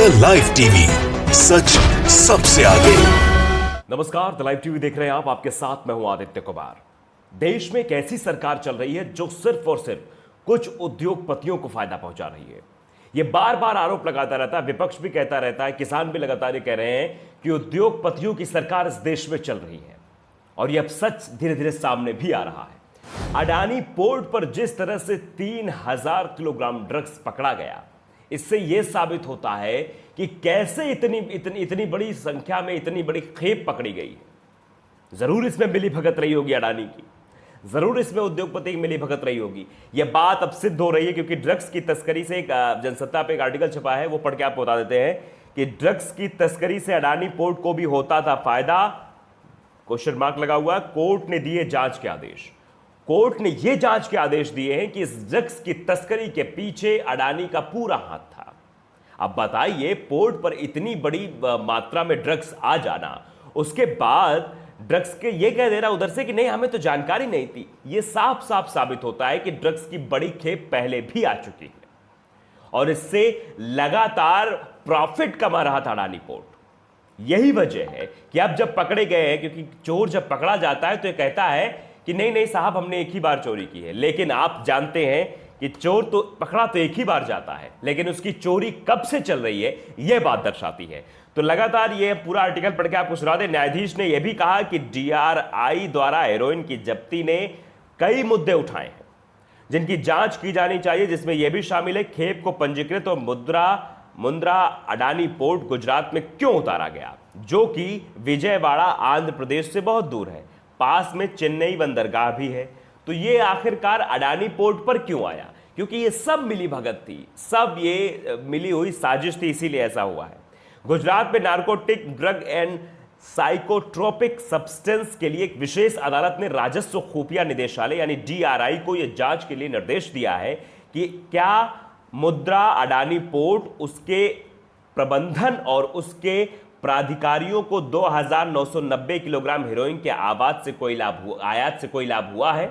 The live TV, सच सबसे आगे। नमस्कार, द लाइव टीवी देख रहे हैं आप। आपके साथ मैं हूं आदित्य कुमार। देश में एक ऐसी सरकार चल रही है जो सिर्फ और सिर्फ कुछ उद्योगपतियों को फायदा पहुंचा रही है। यह बार बार आरोप लगाता रहता है, विपक्ष भी कहता रहता है, किसान भी लगातार ये कह रहे हैं कि उद्योगपतियों की सरकार इस देश में चल रही है। और यह अब सच धीरे धीरे सामने भी आ रहा है। अडानी पोर्ट पर जिस तरह से 3000 किलोग्राम ड्रग्स पकड़ा गया, इससे यह साबित होता है कि कैसे इतनी बड़ी संख्या में इतनी बड़ी खेप पकड़ी गई है। जरूर इसमें मिलीभगत रही होगी अडानी की, जरूर इसमें उद्योगपति की मिलीभगत रही होगी। यह बात अब सिद्ध हो रही है, क्योंकि ड्रग्स की तस्करी से एक जनसत्ता पे एक आर्टिकल छपा है, वो पढ़ के आपको बता देते हैं कि ड्रग्स की तस्करी से अडानी पोर्ट को भी होता था फायदा। क्वेश्चन मार्क लगा हुआ है। कोर्ट ने दिए जांच के आदेश। कोर्ट ने यह जांच के आदेश दिए हैं कि इस ड्रग्स की तस्करी के पीछे अडानी का पूरा हाथ था। अब बताइए, पोर्ट पर इतनी बड़ी मात्रा में ड्रग्स आ जाना, उसके बाद ड्रग्स के ये कह दे रहा उधर से कि नहीं, हमें तो जानकारी नहीं थी। यह साफ साफ साबित होता है कि ड्रग्स की बड़ी खेप पहले भी आ चुकी है और इससे लगातार प्रॉफिट कमा रहा था अडानी पोर्ट। यही वजह है कि अब जब पकड़े गए हैं, क्योंकि चोर जब पकड़ा जाता है तो यह कहता है कि नहीं नहीं साहब, हमने एक ही बार चोरी की है। लेकिन आप जानते हैं कि चोर तो पकड़ा तो एक ही बार जाता है, लेकिन उसकी चोरी कब से चल रही है यह बात दर्शाती है। तो लगातार यह पूरा आर्टिकल पढ़ के आपको सुना दे। न्यायाधीश ने यह भी कहा कि डीआरआई द्वारा हेरोइन की जब्ती ने कई मुद्दे उठाए हैं जिनकी जांच की जानी चाहिए, जिसमें यह भी शामिल है खेप को पंजीकृत और मुंद्रा अडानी पोर्ट गुजरात में क्यों उतारा गया, जो कि विजयवाड़ा आंध्र प्रदेश से बहुत दूर है। पास में चेन्नई बंदरगाह भी है। तो ये आखिरकार अडानी पोर्ट पर क्यों आया? क्योंकि ये सब मिली भगत थी, सब ये मिली हुई साजिश थी, इसीलिए ऐसा हुआ है। गुजरात में narcotic drug and psychotropic substance के लिए एक विशेष अदालत ने राजस्व खुफिया निदेशालय यानी डीआरआई को यह जांच के लिए निर्देश दिया है कि क्या मुंद्रा अडानी पोर्ट, उसके प्रबंधन और उसके प्राधिकारियों को 2990 किलोग्राम हेरोइन के आयात से कोई लाभ हुआ है।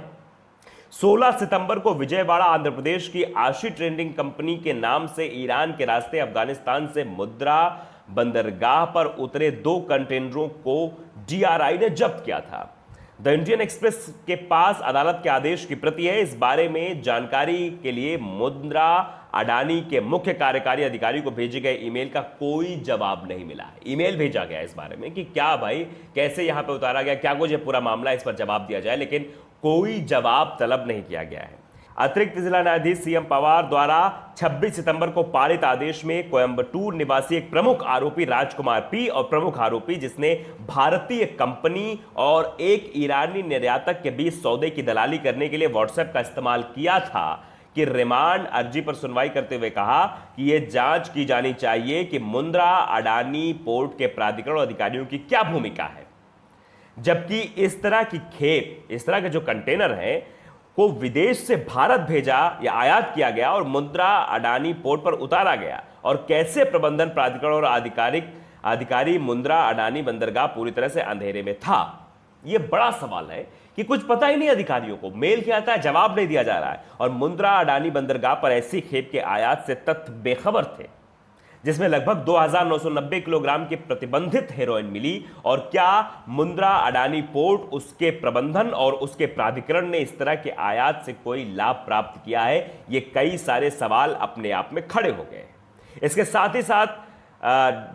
16 सितंबर को विजयवाड़ा आंध्र प्रदेश की आशी ट्रेडिंग कंपनी के नाम से ईरान के रास्ते अफगानिस्तान से मुंद्रा बंदरगाह पर उतरे 2 कंटेनरों को डीआरआई ने जब्त किया था। द इंडियन एक्सप्रेस के पास अदालत के आदेश की प्रति है। इस बारे में जानकारी के लिए मुंद्रा अडानी के मुख्य कार्यकारी अधिकारी को भेजे गए ईमेल का कोई जवाब नहीं मिला है। ईमेल भेजा गया इस बारे में कि क्या भाई, कैसे यहां पे उतारा गया, क्या कुछ पूरा मामला, इस पर जवाब दिया जाए, लेकिन कोई जवाब तलब नहीं किया गया है। अतिरिक्त जिला न्यायाधीश सीएम पवार द्वारा 26 सितंबर को पारित आदेश में कोयंबटूर निवासी एक प्रमुख आरोपी राजकुमार पी और प्रमुख आरोपी जिसने भारतीय कंपनी और एक ईरानी निर्यातक के बीच सौदे की दलाली करने के लिए व्हाट्सएप का इस्तेमाल किया था कि रिमांड अर्जी पर सुनवाई करते हुए कहा कि यह जांच की जानी चाहिए कि मुंद्रा अडानी पोर्ट के प्राधिकरण अधिकारियों की क्या भूमिका है, जबकि इस तरह की खेप, इस तरह के जो कंटेनर हैं को विदेश से भारत भेजा या आयात किया गया और मुंद्रा अडानी पोर्ट पर उतारा गया, और कैसे प्रबंधन प्राधिकरण और अधिकारी मुंद्रा अडानी बंदरगाह पूरी तरह से अंधेरे में था। यह बड़ा सवाल है कि कुछ पता ही नहीं अधिकारियों को, मेल किया जाता है, जवाब नहीं दिया जा रहा है। और मुंद्रा अडानी बंदरगाह पर ऐसी खेप के आयात से तथ्य बेखबर थे जिसमें लगभग 2990 किलोग्राम की प्रतिबंधित हेरोइन मिली। और क्या मुंद्रा अडानी पोर्ट, उसके प्रबंधन और उसके प्राधिकरण ने इस तरह के आयात से कोई लाभ प्राप्त किया है? ये कई सारे सवाल अपने आप में खड़े हो गए। इसके साथ ही साथ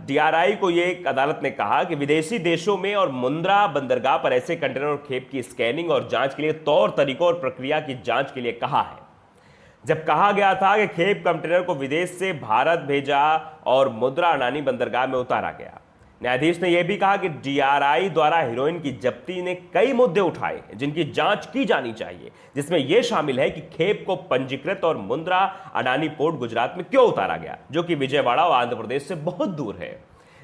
डीआरआई को यह एक अदालत ने कहा कि विदेशी देशों में और मुंद्रा बंदरगाह पर ऐसे कंटेनर और खेप की स्कैनिंग और जांच के लिए तौर तरीकों और प्रक्रिया की जांच के लिए कहा है। जब कहा गया था कि खेप कंटेनर को विदेश से भारत भेजा और मुंद्रा अडानी बंदरगाह में उतारा गया। न्यायाधीश ने यह भी कहा कि डीआरआई द्वारा हेरोइन की जब्ती ने कई मुद्दे उठाए जिनकी जांच की जानी चाहिए, जिसमें यह शामिल है कि खेप को पंजीकृत और मुंद्रा अडानी पोर्ट गुजरात में क्यों उतारा गया, जो कि विजयवाड़ा और आंध्र प्रदेश से बहुत दूर है।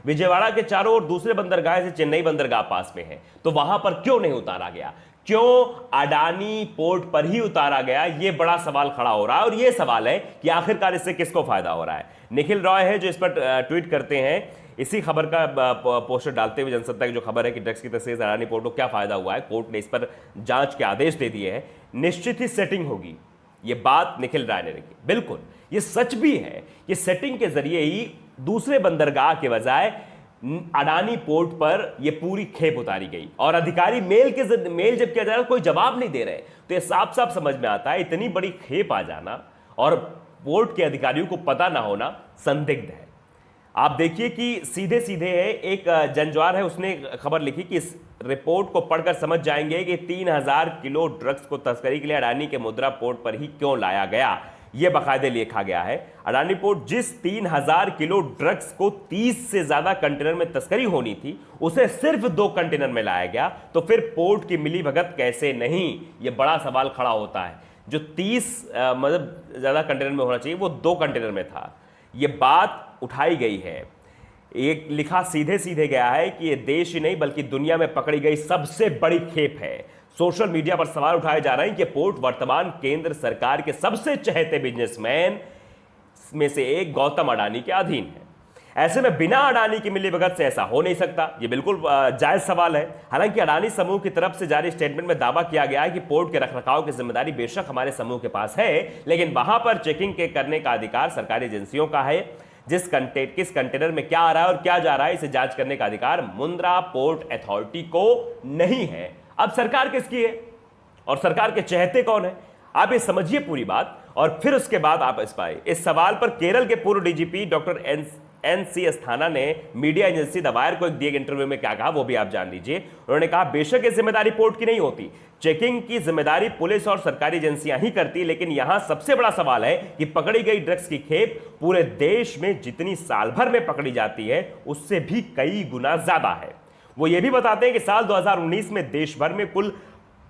विजयवाड़ा के चारों ओर दूसरे बंदरगाह से चेन्नई बंदरगाह पास में है, तो वहां पर क्यों नहीं उतारा गया? क्यों अडानी पोर्ट पर ही उतारा गया? यह बड़ा सवाल खड़ा हो रहा है। और यह सवाल है कि आखिरकार इससे किसको फायदा हो रहा है। निखिल रॉय है जो इस पर ट्वीट करते हैं, इसी खबर का पोस्टर डालते हुए जनसत्ता की जो खबर है कि ड्रग्स की तस्करी से अडानी पोर्ट को क्या फायदा हुआ है, कोर्ट ने इस पर जांच के आदेश दे दिए हैं। निश्चित ही सेटिंग होगी, ये बात निखिल राय ने रखी। बिल्कुल ये सच भी है कि सेटिंग के जरिए ही दूसरे बंदरगाह के बजाय अडानी पोर्ट पर यह पूरी खेप उतारी गई और अधिकारी मेल जब किया जा रहा है कोई जवाब नहीं दे रहे। तो यह साफ साफ समझ में आता है इतनी बड़ी खेप आ जाना और पोर्ट के अधिकारियों को पता ना होना संदिग्ध है। आप देखिए कि सीधे सीधे है, एक जनज्वार है उसने खबर लिखी कि इस रिपोर्ट को पढ़कर समझ जाएंगे कि 3000 किलो ड्रग्स को तस्करी के लिए अडानी के मुद्रा पोर्ट पर ही क्यों लाया गया। यह बाकायदे लिखा गया है। अडानी पोर्ट जिस 3000 किलो ड्रग्स को 30 से ज्यादा कंटेनर में तस्करी होनी थी उसे सिर्फ 2 कंटेनर में लाया गया, तो फिर पोर्ट की मिलीभगत कैसे नहीं, यह बड़ा सवाल खड़ा होता है। जो 30 मतलब ज्यादा कंटेनर में होना चाहिए वो 2 कंटेनर में था। यह बात उठाई गई है। एक लिखा सीधे सीधे गया है कि यह देश ही नहीं बल्कि दुनिया में पकड़ी गई सबसे बड़ी खेप है। सोशल मीडिया पर सवाल उठाए जा रहे हैं कि पोर्ट वर्तमान केंद्र सरकार के सबसे चहेते बिजनेसमैन में से एक गौतम अडानी के अधीन है। ऐसे में बिना अडानी की मिलीभगत से ऐसा हो नहीं सकता। यह बिल्कुल जायज सवाल है। हालांकि अडानी समूह की तरफ से जारी स्टेटमेंट में दावा किया गया है कि पोर्ट के रखरखाव की जिम्मेदारी बेशक हमारे समूह के पास है, लेकिन वहां पर चेकिंग के करने का अधिकार सरकारी एजेंसियों का है। किस कंटेनर में क्या आ रहा है और क्या जा रहा है इसे जांच करने का अधिकार मुंद्रा पोर्ट अथॉरिटी को नहीं है। अब सरकार किसकी है और सरकार के चहेते कौन है, आप ये समझिए पूरी बात और फिर उसके बाद आप इस सवाल पर केरल के पूर्व डीजीपी डॉक्टर एन.सी. अस्थाना ने मीडिया एजेंसी द वायर को एक दिए इंटरव्यू में क्या कहा वो भी आप जान लीजिए। उन्होंने कहा बेशक ये जिम्मेदारी पोर्ट की नहीं होती, चेकिंग की जिम्मेदारी पुलिस और सरकारी एजेंसियां ही करती, लेकिन यहां सबसे बड़ा सवाल है कि पकड़ी गई ड्रग्स की खेप पूरे देश में जितनी साल भर में पकड़ी जाती है उससे भी कई गुना ज्यादा है। वो ये भी बताते हैं कि साल 2019 में देश भर में कुल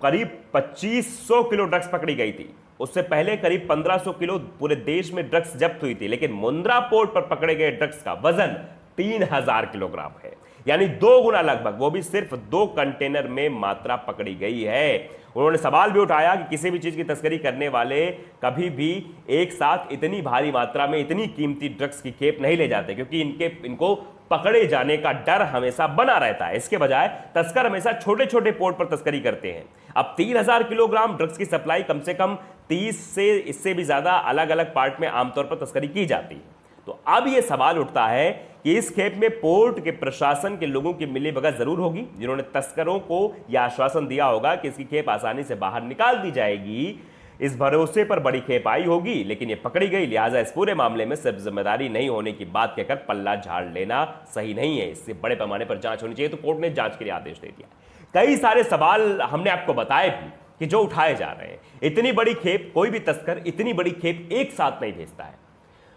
करीब 2500 किलो ड्रग्स पकड़ी गई थी। उससे पहले करीब 1500 किलो पूरे देश में ड्रग्स जब्त हुई थी, लेकिन मुंद्रा पोर्ट पर पकड़े गए ड्रग्स का वजन 3000 किलोग्राम है, यानी 2 गुना लगभग, वो भी सिर्फ 2 कंटेनर में मात्रा पकड़ी गई है। उन्होंने सवाल भी उठाया कि किसी भी चीज की तस्करी करने वाले कभी भी एक साथ इतनी भारी मात्रा में इतनी कीमती ड्रग्स की खेप नहीं ले जाते, क्योंकि इनको पकड़े जाने का डर हमेशा बना रहता है। इसके बजाय तस्कर हमेशा छोटे छोटे पोर्ट पर तस्करी करते हैं। अब 3000 किलोग्राम ड्रग्स की सप्लाई कम से कम 30 से इससे भी ज्यादा अलग अलग पार्ट में आमतौर पर तस्करी की जाती है। तो अब यह सवाल उठता है कि इस खेप में पोर्ट के प्रशासन के लोगों की मिलीभगत जरूर होगी, जिन्होंने तस्करों को यह आश्वासन दिया होगा कि इसकी खेप आसानी से बाहर निकाल दी जाएगी। इस भरोसे पर बड़ी खेप आई होगी, लेकिन यह पकड़ी गई, लिहाजा इस पूरे मामले में सिर्फ जिम्मेदारी नहीं होने की बात कहकर पल्ला झाड़ लेना सही नहीं है। इससे बड़े पैमाने पर जांच होनी चाहिए। तो कोर्ट ने जांच के लिए आदेश दे दिया। कई सारे सवाल हमने आपको बताए भी कि जो उठाए जा रहे हैं। इतनी बड़ी खेप, कोई भी तस्कर इतनी बड़ी खेप एक साथ नहीं भेजता है।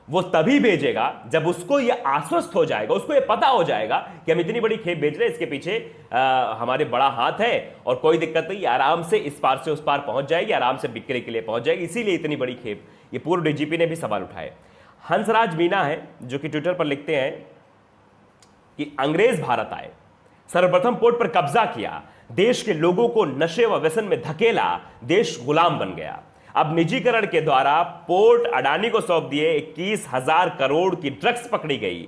वो तभी भेजेगा जब उसको ये आश्वस्त हो जाएगा, उसको ये पता हो जाएगा कि हम इतनी बड़ी खेप भेज रहे हैं, इसके पीछे हमारे बड़ा हाथ है और कोई दिक्कत नहीं, आराम से इस पार से उस पार पहुंच जाएगी, आराम से बिक्री के लिए पहुंच जाएगी। इसीलिए इतनी बड़ी खेप। ये पूर्व डीजीपी ने भी सवाल उठाए। हंसराज मीना है जो कि ट्विटर पर लिखते हैं कि अंग्रेज भारत आए, सर्वप्रथम पोर्ट पर कब्जा किया, देश के लोगों को नशे व व्यसन में धकेला, देश गुलाम बन गया। अब निजीकरण के द्वारा पोर्ट अडानी को सौंप दिए, 21,000 करोड़ की ड्रग्स पकड़ी गई।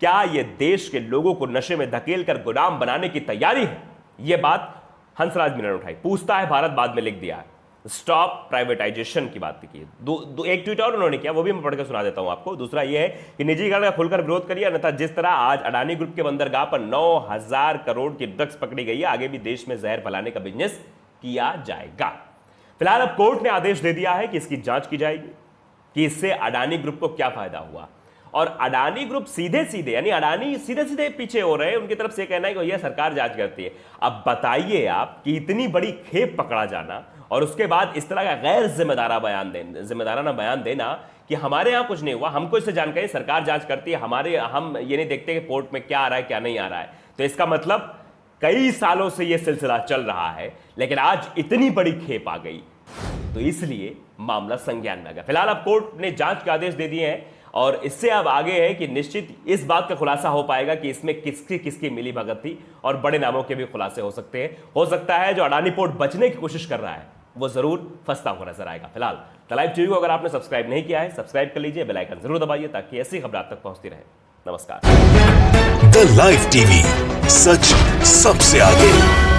क्या यह देश के लोगों को नशे में धकेल कर गुलाम बनाने की तैयारी है? यह बात हंसराज मीना ने उठाई। पूछता है भारत बाद में लिख दिया, स्टॉप प्राइवेटाइजेशन की बात की। एक ट्वीट और उन्होंने किया, वो भी मैं पढ़कर सुना देता हूं आपको। दूसरा यह है कि निजीकरण का खुलकर विरोध करिए, अन्यथा जिस तरह आज अडानी ग्रुप के बंदरगाह पर 9,000 करोड़ की ड्रग्स पकड़ी गई है, आगे भी देश में जहर फैलाने का बिजनेस किया जाएगा। फिलहाल अब कोर्ट ने आदेश दे दिया है कि इसकी जांच की जाएगी कि इससे अडानी ग्रुप को क्या फायदा हुआ। और अडानी ग्रुप सीधे सीधे, यानी अडानी सीधे सीधे पीछे हो रहे हैं। उनकी तरफ से कहना है कि भैया सरकार जांच करती है। अब बताइए आप कि इतनी बड़ी खेप पकड़ा जाना और उसके बाद इस तरह का गैर जिम्मेदाराना बयान देना कि हमारे यहां कुछ नहीं हुआ, हमको इससे जानकारी, सरकार जांच करती है, हम ये नहीं देखते कि पोर्ट में क्या आ रहा है क्या नहीं आ रहा है। तो इसका मतलब कई सालों से यह सिलसिला चल रहा है, लेकिन आज इतनी बड़ी खेप आ गई तो इसलिए मामला संज्ञान में आ गया। फिलहाल अब कोर्ट ने जांच के आदेश दे दिए हैं और इससे अब आगे है कि निश्चित इस बात का खुलासा हो पाएगा कि इसमें किसकी किसकी मिलीभगत थी और बड़े नामों के भी खुलासे हो सकते हैं। हो सकता है जो अडानी पोर्ट बचने की कोशिश कर रहा है वो जरूर फंसता हुआ नजर आएगा। फिलहाल द लाइव टीवी को अगर आपने सब्सक्राइब नहीं किया है, सब्सक्राइब कर लीजिए, बेल आइकन जरूर दबाइए ताकि ऐसी खबर आप तक पहुंचती रहे। नमस्कार। द लाइव टीवी, सच सबसे आगे।